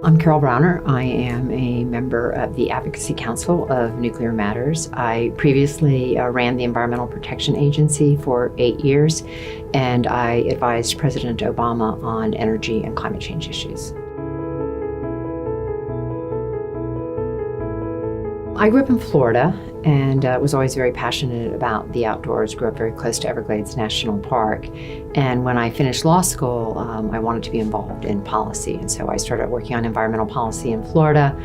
I'm Carol Browner. I am a member of the Advocacy Council of Nuclear Matters. I previously ran the Environmental Protection Agency for 8 years, and I advised President Obama on energy and climate change issues. I grew up in Florida and was always very passionate about the outdoors. Grew up very close to Everglades National Park. And when I finished law school, I wanted to be involved in policy. And so I started working on environmental policy in Florida.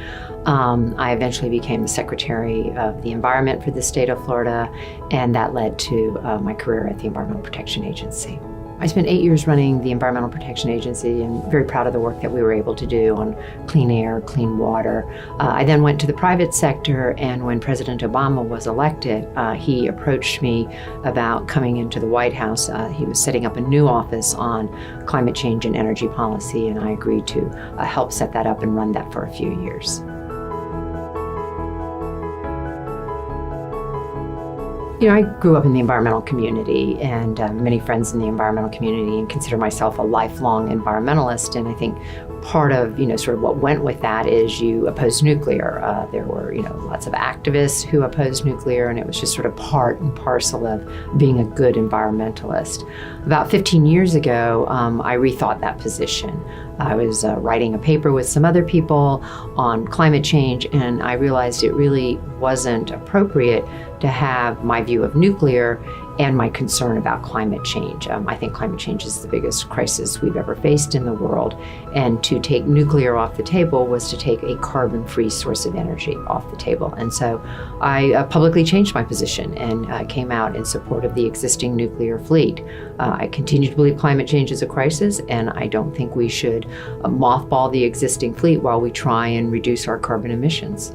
I eventually became the Secretary of the Environment for the state of Florida, and that led to my career at the Environmental Protection Agency. I spent 8 years running the Environmental Protection Agency and very proud of the work that we were able to do on clean air, clean water. I then went to the private sector, and when President Obama was elected, he approached me about coming into the White House. He was setting up a new office on climate change and energy policy, and I agreed to help set that up and run that for a few years. You know, I grew up in the environmental community and many friends in the environmental community, and consider myself a lifelong environmentalist. And I think part of, sort of what went with that is you oppose nuclear. There were, lots of activists who opposed nuclear, and it was just sort of part and parcel of being a good environmentalist. About 15 years ago, I rethought that position. I was writing a paper with some other people on climate change, and I realized it really wasn't appropriate to have my view of nuclear and my concern about climate change. I think climate change is the biggest crisis we've ever faced in the world, and to take nuclear off the table was to take a carbon-free source of energy off the table. And so I publicly changed my position and came out in support of the existing nuclear fleet. I continue to believe climate change is a crisis, and I don't think we should mothball the existing fleet while we try and reduce our carbon emissions.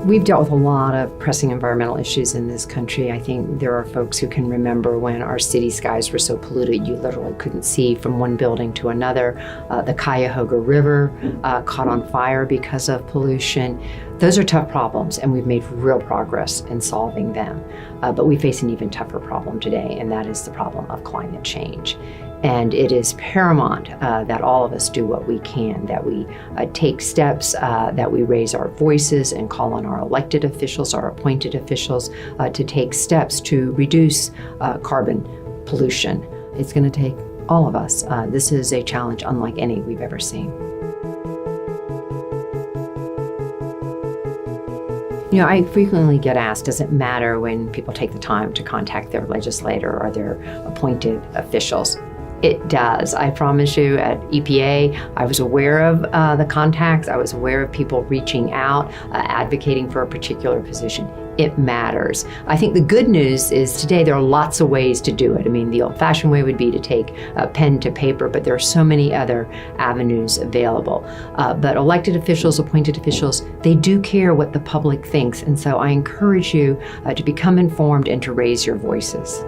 We've dealt with a lot of pressing environmental issues in this country. I think there are folks who can remember when our city skies were so polluted you literally couldn't see from one building to another. The Cuyahoga River caught on fire because of pollution. Those are tough problems, and we've made real progress in solving them. But we face an even tougher problem today, and that is the problem of climate change. And it is paramount that all of us do what we can, that we take steps, that we raise our voices and call on our elected officials, our appointed officials, to take steps to reduce carbon pollution. It's going to take all of us. This is a challenge unlike any we've ever seen. I frequently get asked, does it matter when people take the time to contact their legislator or their appointed officials? It does. I promise you, at EPA, I was aware of the contacts. I was aware of people reaching out, advocating for a particular position. It matters. I think the good news is today there are lots of ways to do it. I mean, the old-fashioned way would be to take pen to paper, but there are so many other avenues available. But elected officials, appointed officials, they do care what the public thinks. And so I encourage you to become informed and to raise your voices.